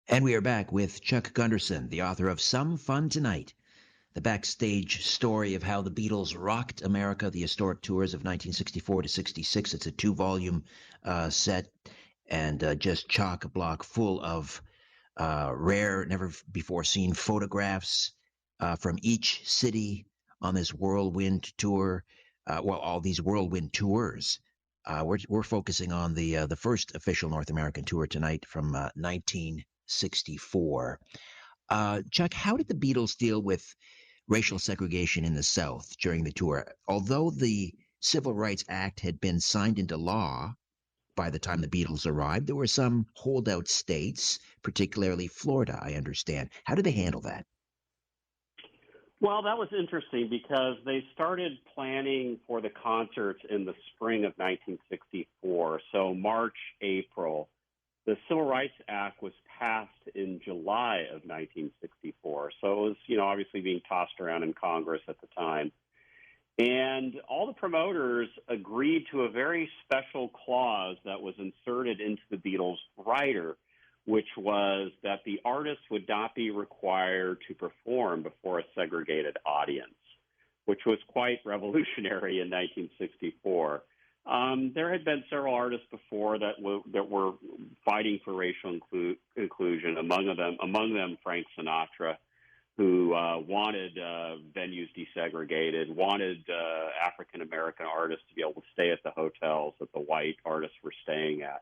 And we are back with Chuck Gunderson, the author of Some Fun Tonight, the backstage story of how the Beatles rocked America, the historic tours of 1964 to 66. It's a two-volume set and just chock-a-block full of rare, never-before-seen photographs from each city on this whirlwind tour. All these whirlwind tours. We're focusing on the first official North American tour tonight from 1964. Chuck, how did the Beatles deal with racial segregation in the South during the tour? Although the Civil Rights Act had been signed into law by the time the Beatles arrived, there were some holdout states, particularly Florida, I understand. How did they handle that? Well, that was interesting because they started planning for the concerts in the spring of 1964. So March, April. The Civil Rights Act was passed in July of 1964. So it was, obviously being tossed around in Congress at the time. And all the promoters agreed to a very special clause that was inserted into the Beatles' rider, which was that the artists would not be required to perform before a segregated audience, which was quite revolutionary in 1964. There had been several artists before that were fighting for racial inclusion. Among them, Frank Sinatra, who wanted venues desegregated, wanted African American artists to be able to stay at the hotels that the white artists were staying at.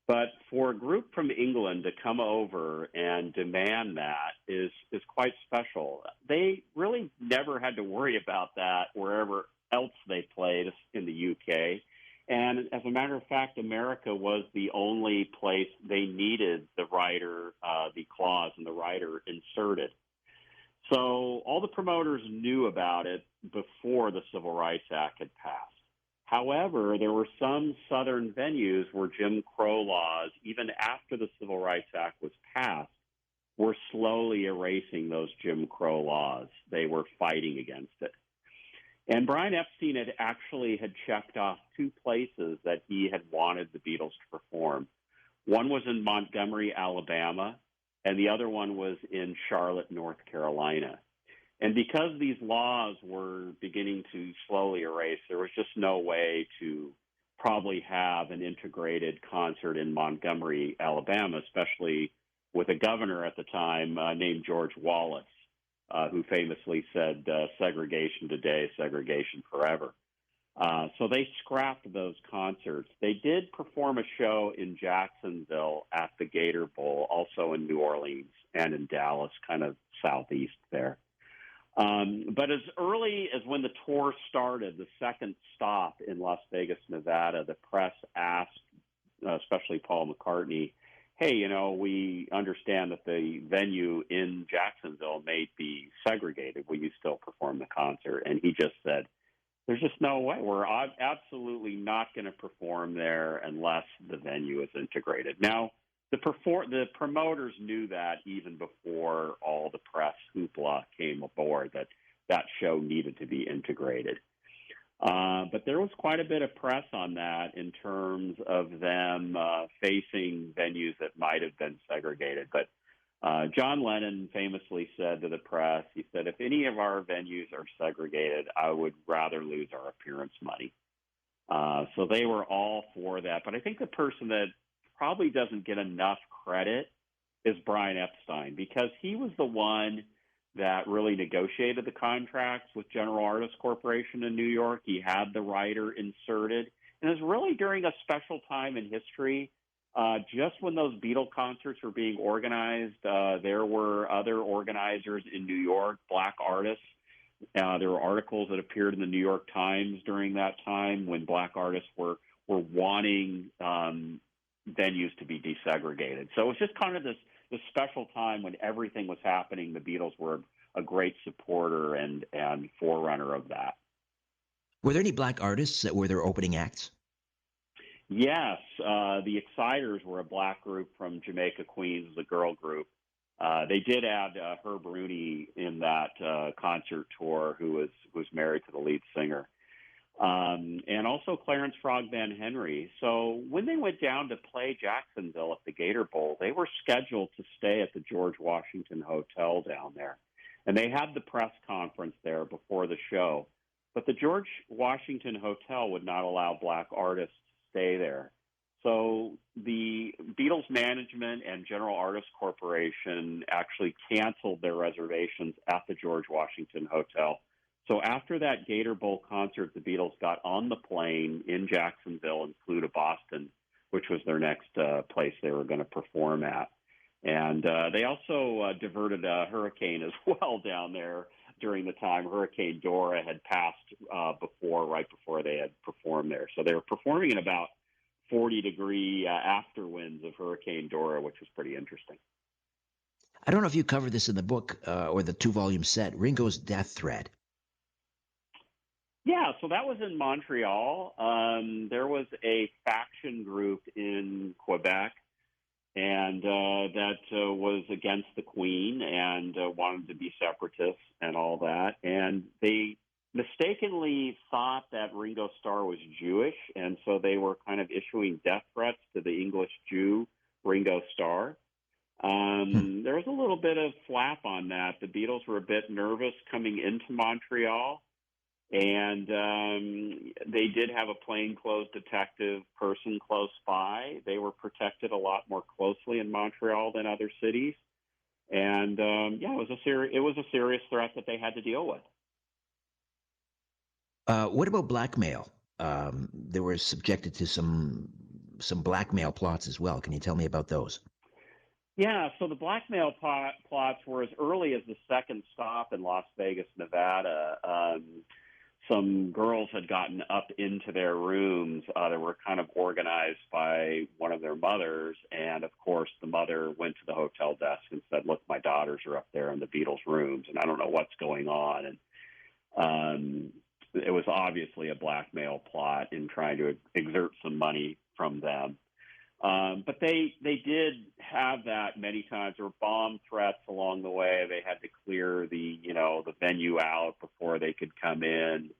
But for a group from England to come over and demand that is quite special. They really never had to worry about that wherever else they played in the UK. And as a matter of fact, America was the only place they needed the rider, the clause in the rider inserted. So all the promoters knew about it before the Civil Rights Act had passed. However, there were some southern venues where Jim Crow laws, even after the Civil Rights Act was passed, were slowly erasing those Jim Crow laws. They were fighting against it. And Brian Epstein had checked off two places that he had wanted the Beatles to perform. One was in Montgomery, Alabama, and the other one was in Charlotte, North Carolina. And because these laws were beginning to slowly erase, there was just no way to probably have an integrated concert in Montgomery, Alabama, especially with a governor at the time named George Wallace, who famously said, segregation today, segregation forever. So they scrapped those concerts. They did perform a show in Jacksonville at the Gator Bowl, also in New Orleans and in Dallas, kind of southeast there. But as early as when the tour started, the second stop in Las Vegas, Nevada, the press asked, especially Paul McCartney, hey, we understand that the venue in Jacksonville may be segregated. Will you still perform the concert? And he just said, there's just no way. We're absolutely not going to perform there unless the venue is integrated. Now, the promoters knew that even before all the press hoopla came aboard, that show needed to be integrated. But there was quite a bit of press on that in terms of them facing venues that might have been segregated. But John Lennon famously said to the press, he said, if any of our venues are segregated, I would rather lose our appearance money. So they were all for that. But I think the person that probably doesn't get enough credit is Brian Epstein, because he was the one that really negotiated the contracts with General Artists Corporation in New York. He had the rider inserted. And it was really during a special time in history. Just when those Beatle concerts were being organized, there were other organizers in New York, black artists. There were articles that appeared in the New York Times during that time when black artists were wanting venues to be desegregated. So it was just kind of this special time when everything was happening. The Beatles were a great supporter and forerunner of that. Were there any black artists that were their opening acts? Yes. The Exciters were a black group from Jamaica, Queens, the girl group. They did add Herb Rooney in that concert tour, who was married to the lead singer. and also Clarence Frogman Henry. So when they went down to play Jacksonville at the Gator Bowl, they were scheduled to stay at the George Washington Hotel down there. And they had the press conference there before the show. But the George Washington Hotel would not allow black artists to stay there. So the Beatles management and General Artists Corporation actually canceled their reservations at the George Washington Hotel. So after that Gator Bowl concert, the Beatles got on the plane in Jacksonville and flew to Boston, which was their next place they were going to perform at. And they also diverted a hurricane as well down there during the time Hurricane Dora had passed right before they had performed there. So they were performing in about 40-degree afterwinds of Hurricane Dora, which was pretty interesting. I don't know if you covered this in the book or the 2-volume set, Ringo's death threat. Yeah, so that was in Montreal. There was a faction group in Quebec, and that was against the Queen and wanted to be separatists and all that. And they mistakenly thought that Ringo Starr was Jewish, and so they were kind of issuing death threats to the English Jew Ringo Starr. There was a little bit of flap on that. The Beatles were a bit nervous coming into Montreal, and they did have a plainclothes detective person close by. They were protected a lot more closely in Montreal than other cities. And, it was a serious threat that they had to deal with. What about blackmail? They were subjected to some blackmail plots as well. Can you tell me about those? Yeah, so the blackmail plots were as early as the second stop in Las Vegas, Nevada. Some girls had gotten up into their rooms that were kind of organized by one of their mothers. And, of course, the mother went to the hotel desk and said, look, my daughters are up there in the Beatles' rooms, and I don't know what's going on. And it was obviously a blackmail plot in trying to exert some money from them. But they did have that many times. There were bomb threats along the way. They had to clear the venue out before they could come in.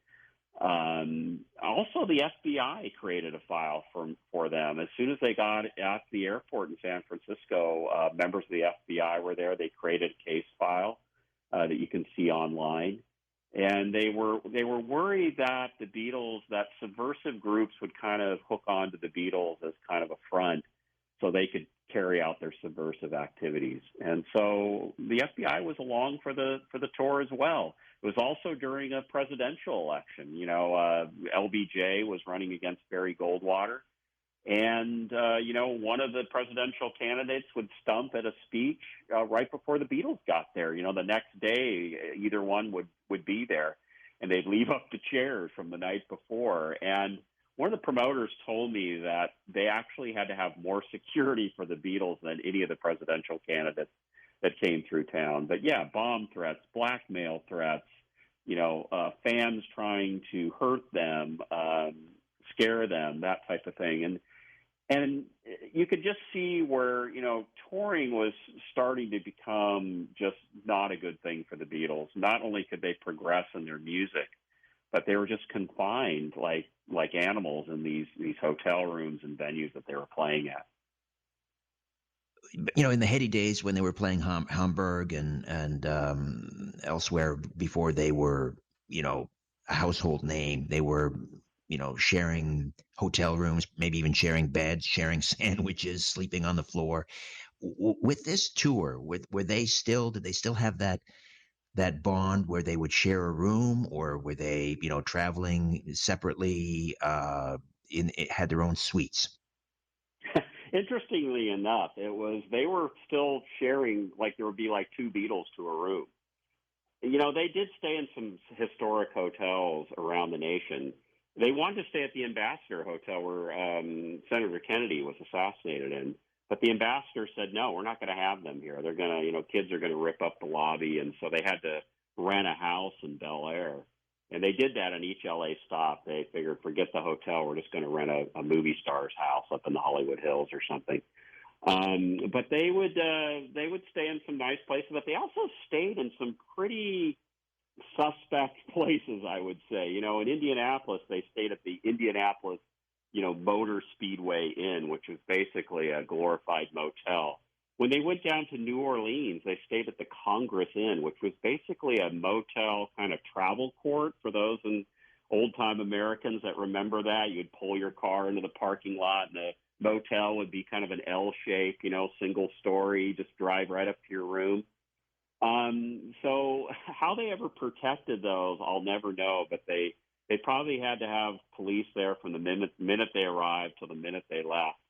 Also, the FBI created a file for them. As soon as they got at the airport in San Francisco, members of the FBI were there. They created a case file that you can see online. And they were worried that the Beatles, that subversive groups would kind of hook on to the Beatles as kind of a front so they could carry out their subversive activities. And so the FBI was along for the tour as well. It was also during a presidential election. LBJ was running against Barry Goldwater. And, one of the presidential candidates would stump at a speech right before the Beatles got there. The next day, either one would be there, and they'd leave up the chairs from the night before. And one of the promoters told me that they actually had to have more security for the Beatles than any of the presidential candidates that came through town. But, yeah, bomb threats, blackmail threats, fans trying to hurt them, scare them, that type of thing. And you could just see where, touring was starting to become just not a good thing for the Beatles. Not only could they progress in their music, but they were just confined like animals in these hotel rooms and venues that they were playing at. In the heady days when they were playing Hamburg and elsewhere before they were, a household name, they were sharing hotel rooms, maybe even sharing beds, sharing sandwiches, sleeping on the floor. With this tour, did they still have that bond where they would share a room, or were they, traveling separately, had their own suites? Interestingly enough, they were still sharing, like there would be like two Beatles to a room. They did stay in some historic hotels around the nation. They wanted to stay at the Ambassador Hotel where Senator Kennedy was assassinated in, but the ambassador said, no, we're not going to have them here. They're going to, kids are going to rip up the lobby, and so they had to rent a house in Bel Air. And they did that on each LA stop. They figured, forget the hotel, we're just going to rent a movie star's house up in the Hollywood Hills or something. But they would stay in some nice places, but they also stayed in some pretty suspect places, I would say. In Indianapolis, they stayed at the Indianapolis, Motor Speedway Inn, which was basically a glorified motel. When they went down to New Orleans, they stayed at the Congress Inn, which was basically a motel kind of travel court for those old-time Americans that remember that. You'd pull your car into the parking lot, and the motel would be kind of an L shape, single story, just drive right up to your room. So how they ever protected those, I'll never know, but they probably had to have police there from the minute they arrived till the minute they left.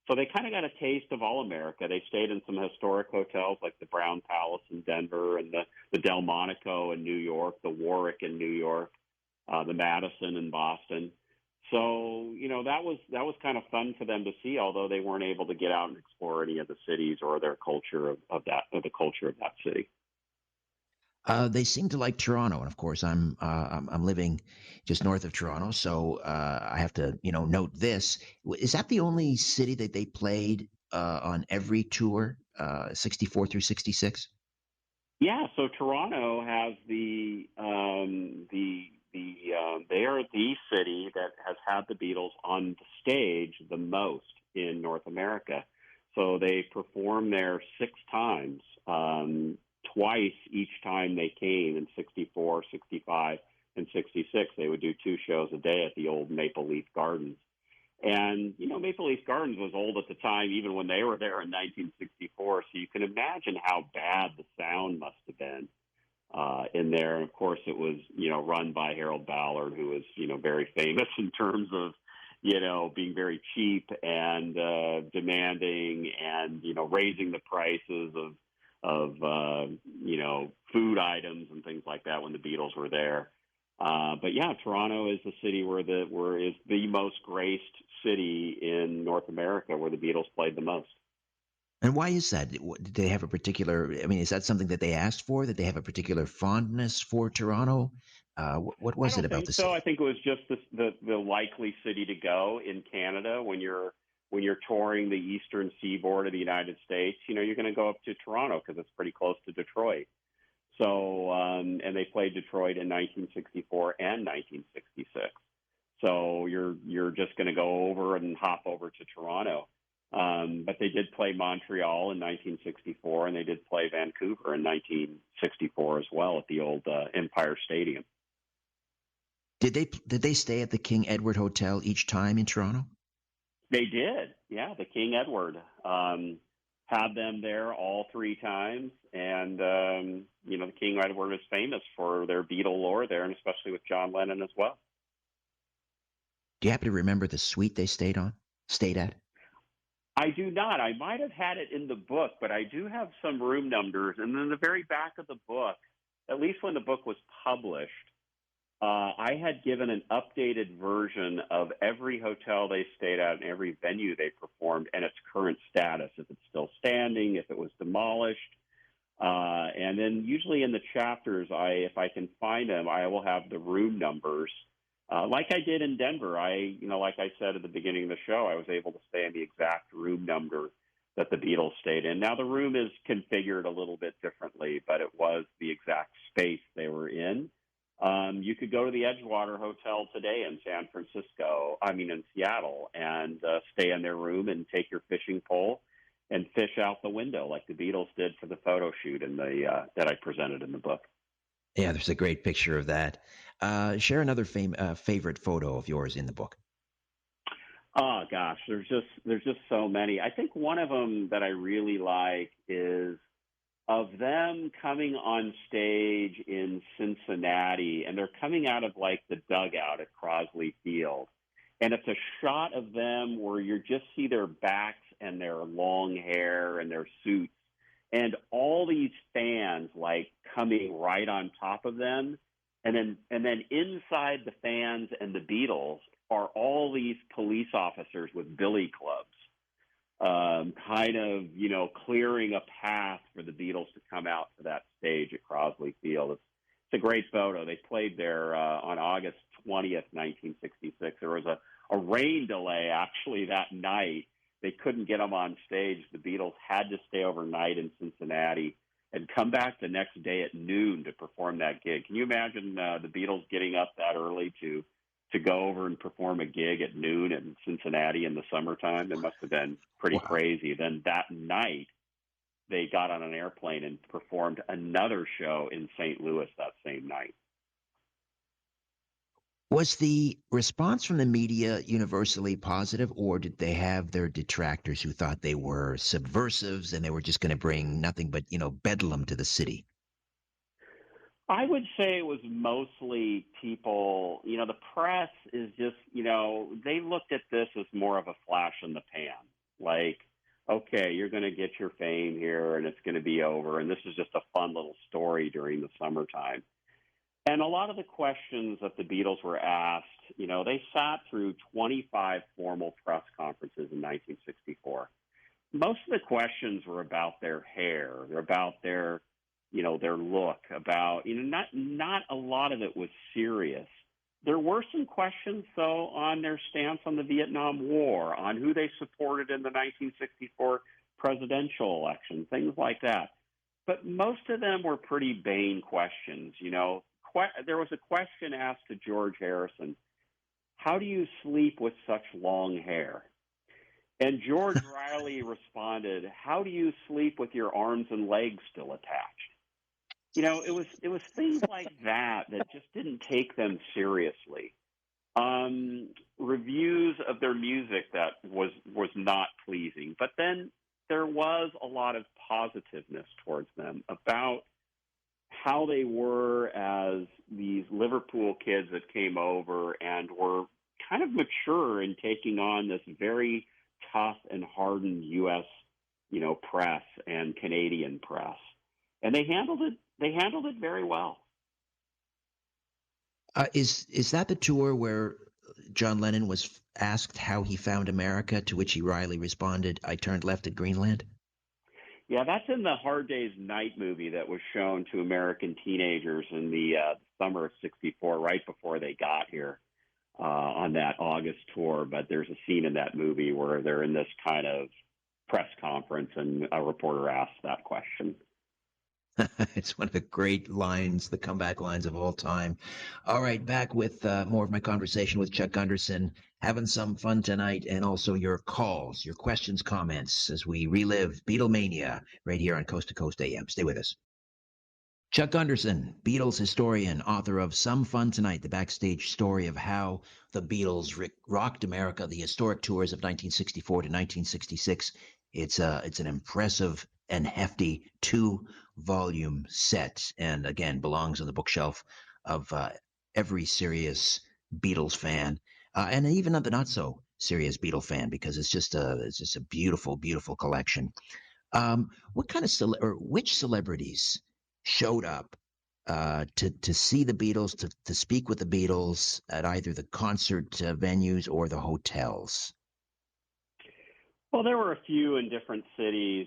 So they kind of got a taste of all America. They stayed in some historic hotels like the Brown Palace in Denver and the Delmonico in New York, the Warwick in New York, the Madison in Boston. So, that was kind of fun for them to see, although they weren't able to get out and explore any of the cities or their culture of the culture of that city. They seem to like Toronto, and of course, I'm living just north of Toronto, so I have to note this. Is that the only city that they played on every tour, 64 through 66? Yeah, so Toronto has they are the city that has had the Beatles on the stage the most in North America. So they performed there 6 times. Twice each time they came in 64, 65, and 66. They would do 2 shows a day at the old Maple Leaf Gardens. And, Maple Leaf Gardens was old at the time, even when they were there in 1964. So you can imagine how bad the sound must have been in there. And, of course, it was, run by Harold Ballard, who was, very famous in terms of, being very cheap and demanding and, raising the prices of food items and things like that when the Beatles were there. But yeah, Toronto is the city is the most graced city in North America, where the Beatles played the most. And why is that? Did they have a particular? I mean, is that something that they asked for? Did they have a particular fondness for Toronto? What was it about the city? I think it was just the likely city to go in Canada when you're touring the eastern seaboard of the United States. You're going to go up to Toronto because it's pretty close to Detroit. So, and they played Detroit in 1964 and 1966. So you're just going to go over and hop over to Toronto. But they did play Montreal in 1964, and they did play Vancouver in 1964 as well at the old Empire Stadium. Did they stay at the King Edward Hotel each time in Toronto? They did, yeah. The King Edward had them there all 3 times, and the King Edward is famous for their Beatle lore there, and especially with John Lennon as well. Do you happen to remember the suite they stayed at? I do not. I might have had it in the book, but I do have some room numbers. And then the very back of the book, at least when the book was published, I had given an updated version of every hotel they stayed at and every venue they performed and its current status, if it's still standing, if it was demolished. And then usually in the chapters, if I can find them, I will have the room numbers. Like I did in Denver, like I said at the beginning of the show, I was able to stay in the exact room number that the Beatles stayed in. Now, the room is configured a little bit differently, but it was the exact space they were in. You could go to the Edgewater Hotel today in in Seattle, and stay in their room and take your fishing pole and fish out the window like the Beatles did for the photo shoot that I presented in the book. Yeah, there's a great picture of that. Share another favorite photo of yours in the book. Oh gosh, there's just so many. I think one of them that I really like is of them coming on stage in Cincinnati, and they're coming out of like the dugout at Crosley Field. And it's a shot of them where you just see their backs and their long hair and their suits, and all these fans like coming right on top of them. And then inside the fans and the Beatles are all these police officers with billy clubs, clearing a path for the Beatles to come out to that stage at Crosley Field. It's a great photo. They played there on August 20th, 1966. There was a rain delay actually that night. They couldn't get them on stage. The Beatles had to stay overnight in Cincinnati and come back the next day at noon to perform that gig. Can you imagine the Beatles getting up that early to go over and perform a gig at noon in Cincinnati in the summertime? It must have been pretty Wow. crazy. Then that night, they got on an airplane and performed another show in St. Louis that same night. Was the response from the media universally positive, or did they have their detractors who thought they were subversives and they were just going to bring nothing but, bedlam to the city? I would say it was mostly people, the press is just, they looked at this as more of a flash in the pan. Like, okay, you're going to get your fame here and it's going to be over. And this is just a fun little story during the summertime. And a lot of the questions that the Beatles were asked, they sat through 25 formal press conferences in 1964. Most of the questions were about their hair, about their look, about, not a lot of it was serious. There were some questions, though, on their stance on the Vietnam War, on who they supported in the 1964 presidential election, things like that. But most of them were pretty vain questions. There was a question asked to George Harrison, how do you sleep with such long hair? And George Riley responded, how do you sleep with your arms and legs still attached? It was things like that just didn't take them seriously. Reviews of their music that was not pleasing. But then there was a lot of positiveness towards them about how they were as these Liverpool kids that came over and were kind of mature in taking on this very tough and hardened U.S., press and Canadian press. And they handled it very well. Is that the tour where John Lennon was asked how he found America, to which he wryly responded, I turned left at Greenland? Yeah, that's in the Hard Day's Night movie that was shown to American teenagers in the summer of '64, right before they got here on that August tour. But there's a scene in that movie where they're in this kind of press conference and a reporter asks that question. It's one of the great lines, the comeback lines of all time. All right, back with more of my conversation with Chuck Gunderson, having some fun tonight, and also your calls, your questions, comments, as we relive Beatlemania right here on Coast to Coast AM. Stay with us. Chuck Gunderson, Beatles historian, author of Some Fun Tonight, the backstage story of how the Beatles rocked America, the historic tours of 1964 to 1966. It's an impressive and hefty 2-volume set, and again belongs on the bookshelf of every serious Beatles fan, and even of the not so serious Beatle fan, because it's just a beautiful, beautiful collection. What kind of which celebrities showed up to see the Beatles, to speak with the Beatles at either the concert venues or the hotels? Well, there were a few in different cities.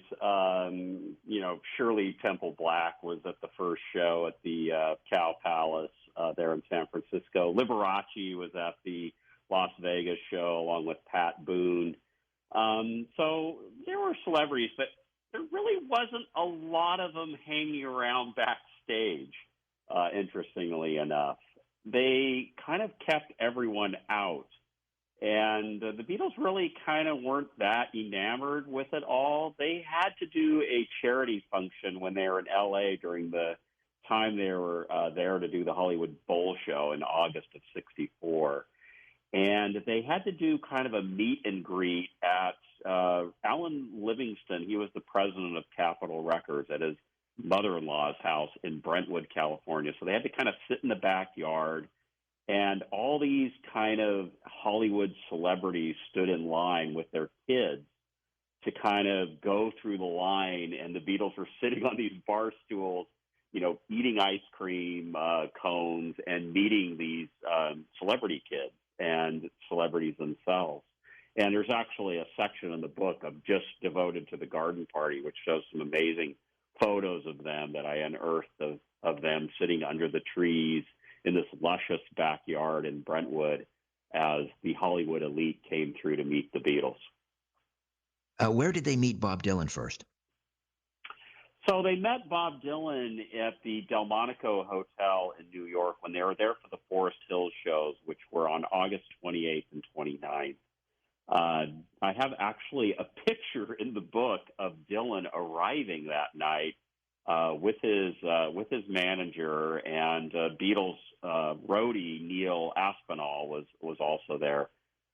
Shirley Temple Black was at the first show at the Cow Palace there in San Francisco. Liberace was at the Las Vegas show along with Pat Boone. So there were celebrities, but there really wasn't a lot of them hanging around backstage, interestingly enough. They kind of kept everyone out. And the Beatles really kind of weren't that enamored with it all. They had to do a charity function when they were in L.A. during the time they were there to do the Hollywood Bowl show in August of '64. And they had to do kind of a meet and greet at Alan Livingston. He was the president of Capitol Records at his mother-in-law's house in Brentwood, California. So they had to kind of sit in the backyard. And all these kind of Hollywood celebrities stood in line with their kids to kind of go through the line. And the Beatles were sitting on these bar stools, eating ice cream cones and meeting these celebrity kids and celebrities themselves. And there's actually a section in the book just devoted to the garden party, which shows some amazing photos of them that I unearthed of them sitting under the trees in this luscious backyard in Brentwood as the Hollywood elite came through to meet the Beatles. Where did they meet Bob Dylan first? So they met Bob Dylan at the Delmonico Hotel in New York when they were there for the Forest Hills shows, which were on August 28th and 29th. I have actually a picture in the book of Dylan arriving that night with his manager, and Beatles roadie Neil Aspinall was also there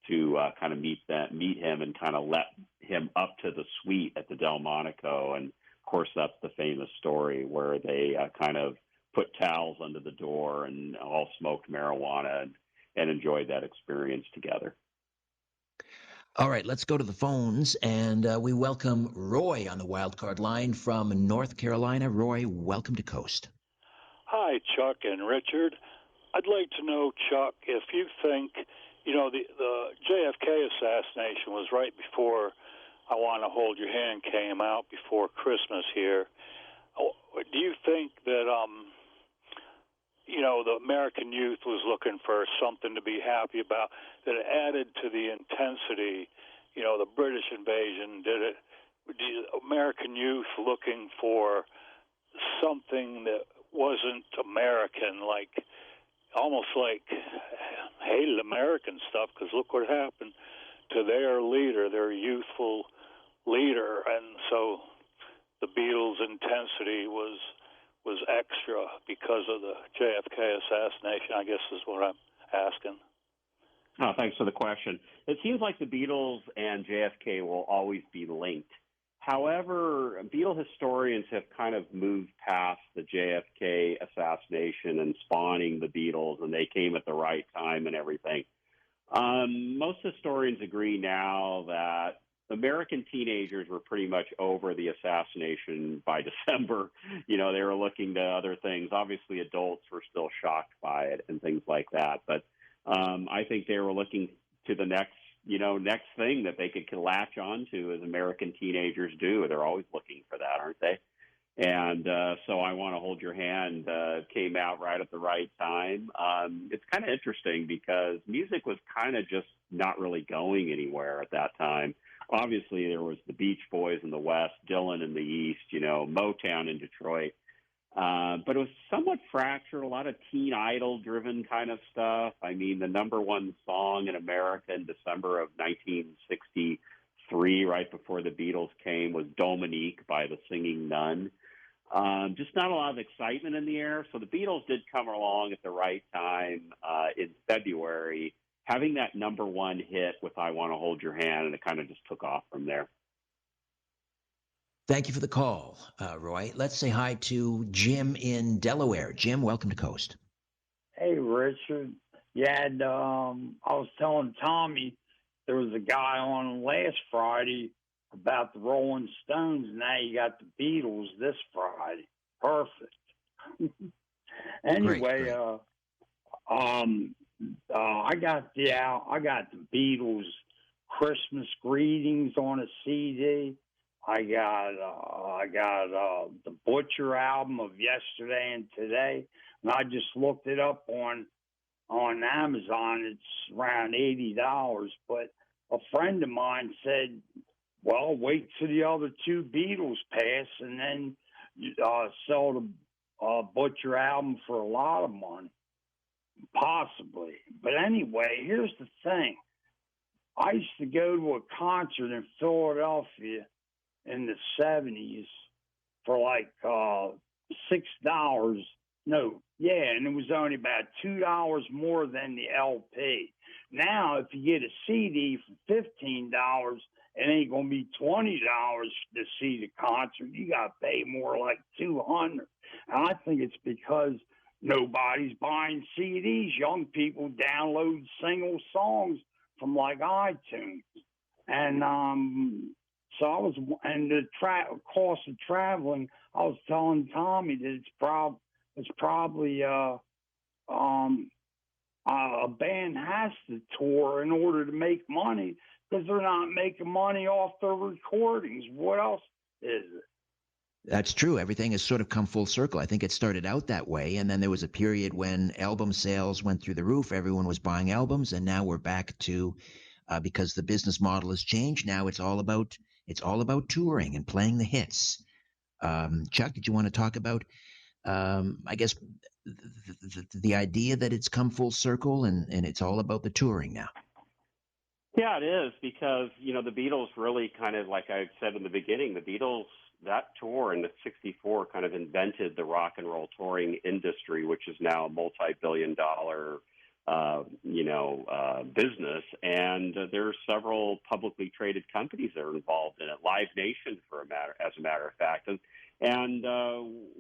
to kind of meet him and kind of let him up to the suite at the Delmonico. And of course, that's the famous story where they kind of put towels under the door and all smoked marijuana and enjoyed that experience together. All right, let's go to the phones, and we welcome Roy on the wildcard line from North Carolina. Roy, welcome to Coast. Hi, Chuck and Richard. I'd like to know, Chuck, if you think, the JFK assassination was right before I Want to Hold Your Hand came out, before Christmas here. Do you think that, the American youth was looking for something to be happy about, that it added to the intensity, the British invasion? The American youth looking for something that wasn't American, almost like hated American stuff, because look what happened to their leader, their youthful leader. And so the Beatles' intensity was extra because of the JFK assassination, I guess is what I'm asking. Oh, thanks for the question. It seems like the Beatles and JFK will always be linked. However, Beatle historians have kind of moved past the JFK assassination and spawning the Beatles, and they came at the right time and everything. Most historians agree now that American teenagers were pretty much over the assassination by December. They were looking to other things. Obviously, adults were still shocked by it and things like that. But I think they were looking to the next thing that they could latch onto, as American teenagers do. They're always looking for that, aren't they? And so I Want to Hold Your Hand came out right at the right time. It's kind of interesting because music was kind of just not really going anywhere at that time. Obviously, there was the Beach Boys in the West, Dylan in the East, Motown in Detroit. But it was somewhat fractured, a lot of teen idol-driven kind of stuff. I mean, the number one song in America in December of 1963, right before the Beatles came, was Dominique by the Singing Nun. Just not a lot of excitement in the air. So the Beatles did come along at the right time in February, having that number one hit with I Want to Hold Your Hand, and it kind of just took off from there. Thank you for the call, Roy. Let's say hi to Jim in Delaware. Jim, welcome to Coast. Hey, Richard. Yeah, I was telling Tommy there was a guy on last Friday about the Rolling Stones. Now you got the Beatles this Friday. Perfect. Anyway, great. I got the Beatles Christmas greetings on a CD. I got the Butcher album of Yesterday and Today, and I just looked it up on Amazon. It's around $80, but a friend of mine said, "Well, wait till the other two Beatles pass, and then sell the Butcher album for a lot of money." Possibly. But anyway, here's the thing. I used to go to a concert in Philadelphia in the 70s for $6. And it was only about $2 more than the LP. Now, if you get a CD for $15, it ain't going to be $20 to see the concert. You got to pay more, like $200. And I think it's because nobody's buying CDs. Young people download single songs from iTunes. And so the cost of traveling, I was telling Tommy that it's probably a band has to tour in order to make money, because they're not making money off their recordings. What else is it? That's true. Everything has sort of come full circle. I think it started out that way, and then there was a period when album sales went through the roof. Everyone was buying albums, and now we're back to because the business model has changed. Now it's all about touring and playing the hits. Chuck, did you want to talk about, I guess, the idea that it's come full circle and it's all about the touring now? Yeah, it is because, the Beatles really kind of, like I said in the beginning, the Beatles, that tour in the 64 kind of invented the rock and roll touring industry, which is now a multi-billion dollar, business. And there are several publicly traded companies that are involved in it. Live Nation, as a matter of fact. And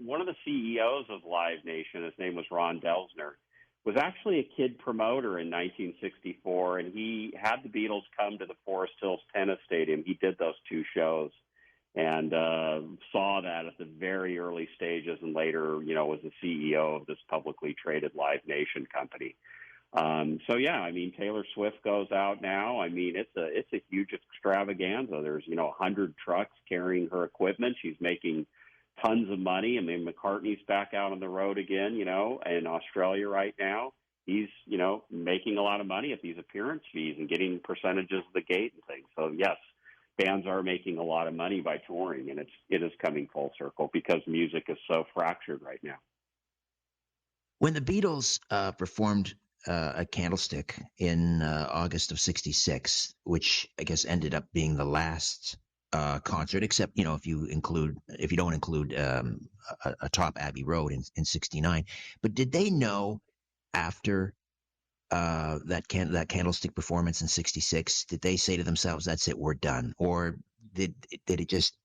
one of the CEOs of Live Nation, his name was Ron Delsner, was actually a kid promoter in 1964, and he had the Beatles come to the Forest Hills Tennis Stadium. He did those two shows and saw that at the very early stages, and later, was the CEO of this publicly traded Live Nation company. Taylor Swift goes out now. It's a huge extravaganza. There's 100 trucks carrying her equipment. She's making tons of money. McCartney's back out on the road again, in Australia right now. He's, making a lot of money at these appearance fees and getting percentages of the gate and things. So yes, bands are making a lot of money by touring, and it is coming full circle because music is so fractured right now. When the Beatles performed at Candlestick in August of '66, which I guess ended up being the last concert, except if you don't include atop Abbey Road in '69. But did they know after that Candlestick performance in '66? Did they say to themselves, "That's it, we're done," or did it just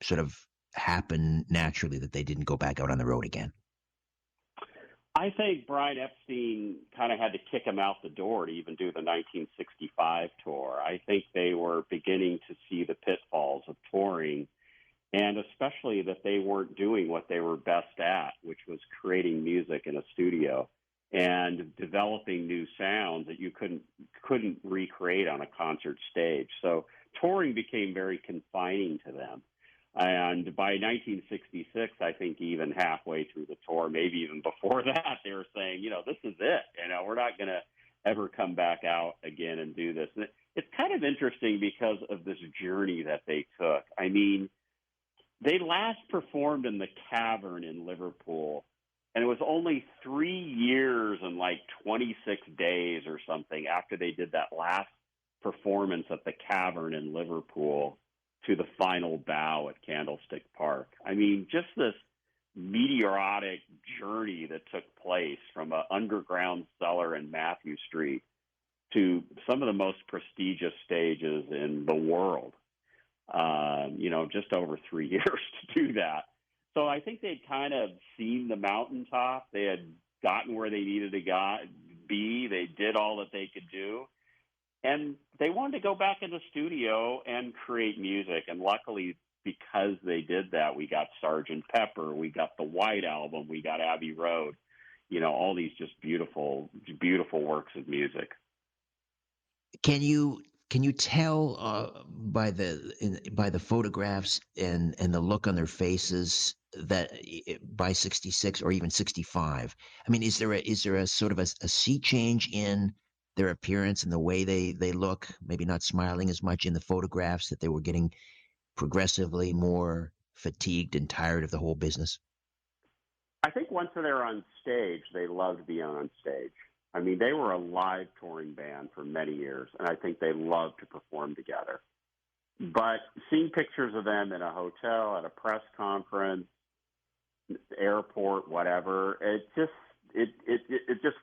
sort of happen naturally that they didn't go back out on the road again? I think Brian Epstein kind of had to kick him out the door to even do the 1965 tour. I think they were beginning to see the pitfalls of touring, and especially that they weren't doing what they were best at, which was creating music in a studio and developing new sounds that you couldn't recreate on a concert stage. So touring became very confining to them. And by 1966, I think even halfway through the tour, maybe even before that, they were saying, this is it. We're not going to ever come back out again and do this. And it's kind of interesting because of this journey that they took. They last performed in the Cavern in Liverpool, and it was only 3 years and like 26 days or something after they did that last performance at the Cavern in Liverpool to the final bow at Candlestick Park. Just this meteoric journey that took place from an underground cellar in Matthew Street to some of the most prestigious stages in the world, just over 3 years to do that. So I think they'd kind of seen the mountaintop. They had gotten where they needed to be. They did all that they could do. And they wanted to go back in the studio and create music. And luckily, because they did that, we got Sgt. Pepper, we got the White Album, we got Abbey Road, all these just beautiful, beautiful works of music. Can you tell by the photographs and the look on their faces that by '66 or even '65, is there a sort of a sea change in their appearance and the way they look, maybe not smiling as much in the photographs, that they were getting progressively more fatigued and tired of the whole business? I think once they're on stage, they loved being on stage. They were a live touring band for many years, and I think they loved to perform together. But seeing pictures of them in a hotel, at a press conference, airport, whatever, it just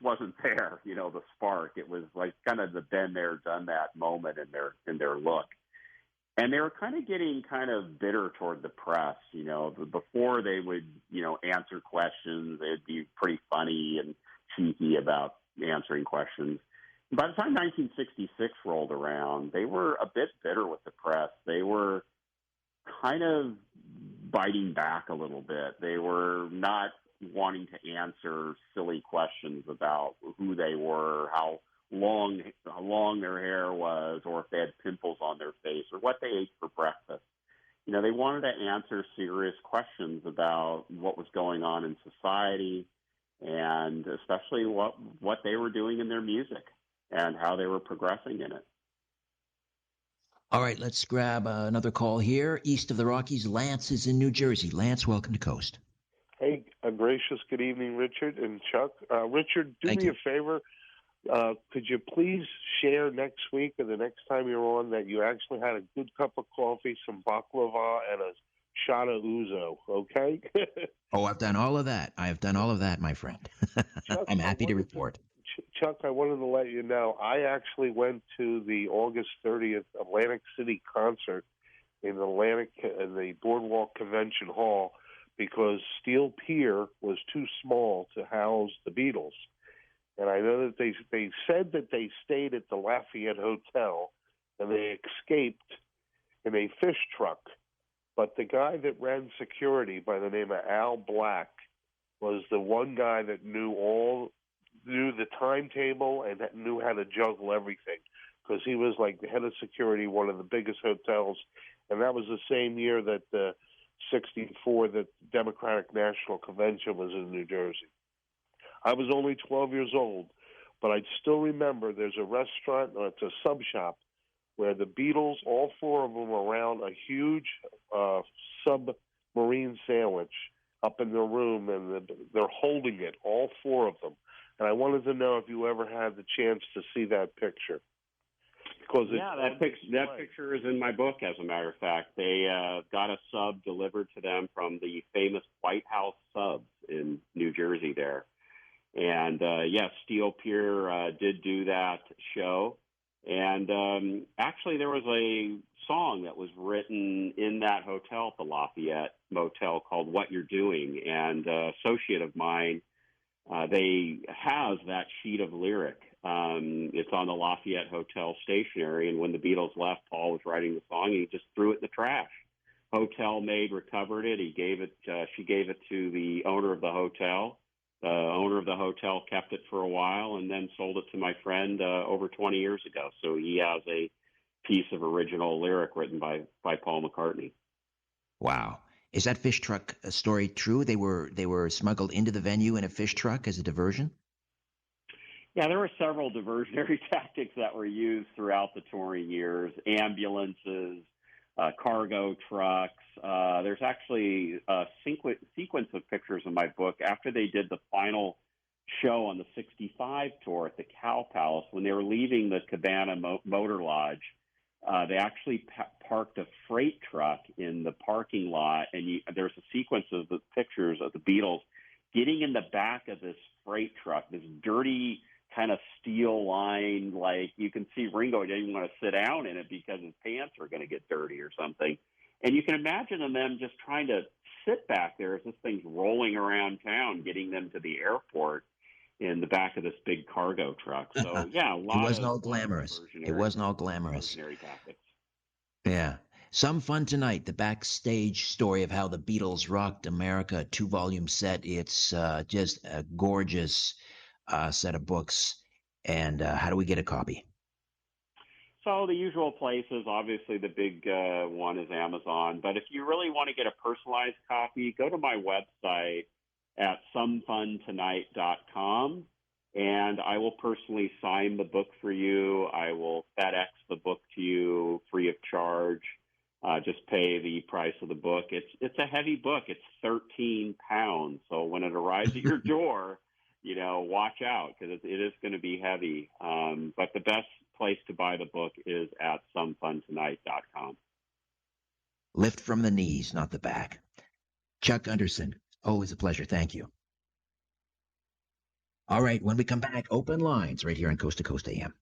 wasn't there, the spark. It was like kind of the been there, done that moment in their look. And they were kind of getting kind of bitter toward the press, before they would, answer questions, they'd be pretty funny and cheeky about answering questions. By the time 1966 rolled around, they were a bit bitter with the press. They were kind of biting back a little bit. They were not wanting to answer silly questions about who they were, how long their hair was, or if they had pimples on their face, or what they ate for breakfast. They wanted to answer serious questions about what was going on in society, and especially what they were doing in their music and how they were progressing in it. All right, let's grab another call here. East of the Rockies, Lance is in New Jersey. Lance, welcome to Coast. Hey, a gracious good evening, Richard and Chuck. Richard, do Thank me you. a favor. Could you please share next week or the next time you're on that you actually had a good cup of coffee, some baklava, and a shot of ouzo, okay? Oh, I've done all of that. I have done all of that, my friend. Chuck, I'm happy to report. Chuck, I wanted to let you know, I actually went to the August 30th Atlantic City concert in the Boardwalk Convention Hall because Steel Pier was too small to house the Beatles. And I know that they said that they stayed at the Lafayette Hotel and they escaped in a fish truck. But the guy that ran security by the name of Al Black was the one guy that knew the timetable and knew how to juggle everything because he was like the head of security, one of the biggest hotels. And that was the same year that the 64, the Democratic National Convention was in New Jersey. I was only 12 years old, but I still remember there's a restaurant, it's a sub shop, where the Beatles, all four of them, are around a huge submarine sandwich up in their room, and they're holding it, all four of them. And I wanted to know if you ever had the chance to see that picture. Because that picture is in my book, as a matter of fact. They got a sub delivered to them from the famous White House subs in New Jersey there. And, yes, Steel Pier did do that show. And actually there was a song that was written in that hotel at the Lafayette Motel called What You're Doing. And an associate of mine, they has that sheet of lyric. It's on the Lafayette Hotel stationery. And when the Beatles left, Paul was writing the song, and he just threw it in the trash. Hotel maid recovered it. She gave it to the owner of the hotel. The owner of the hotel kept it for a while and then sold it to my friend over 20 years ago. So he has a piece of original lyric written by Paul McCartney. Wow. Is that fish truck story true? They were smuggled into the venue in a fish truck as a diversion? Yeah, there were several diversionary tactics that were used throughout the touring years. Ambulances, cargo trucks. There's actually a sequence of pictures in my book after they did the final show on the 65 tour at the Cow Palace. When they were leaving the Cabana Motor Lodge, they actually parked a freight truck in the parking lot, and there's a sequence of the pictures of the Beatles getting in the back of this freight truck, this dirty kind of steel line, like you can see Ringo didn't even want to sit down in it because his pants were going to get dirty or something. And you can imagine them just trying to sit back there as this thing's rolling around town, getting them to the airport in the back of this big cargo truck. So, yeah, It wasn't all glamorous. It wasn't all glamorous. Tactics. Yeah. Some Fun Tonight, the backstage story of how the Beatles rocked America, 2-volume set. It's just a gorgeous set of books. And how do we get a copy? So the usual places, obviously the big one is Amazon. But if you really want to get a personalized copy, go to my website at somefuntonight.com, and I will personally sign the book for you. I will FedEx the book to you free of charge. Just pay the price of the book. It's a heavy book. It's 13 pounds. So when it arrives at your door, watch out because it is going to be heavy. But the best place to buy the book is at somefuntonight.com. Lift from the knees, not the back. Chuck Gunderson, always a pleasure. Thank you. All right, when we come back, open lines right here on Coast to Coast AM.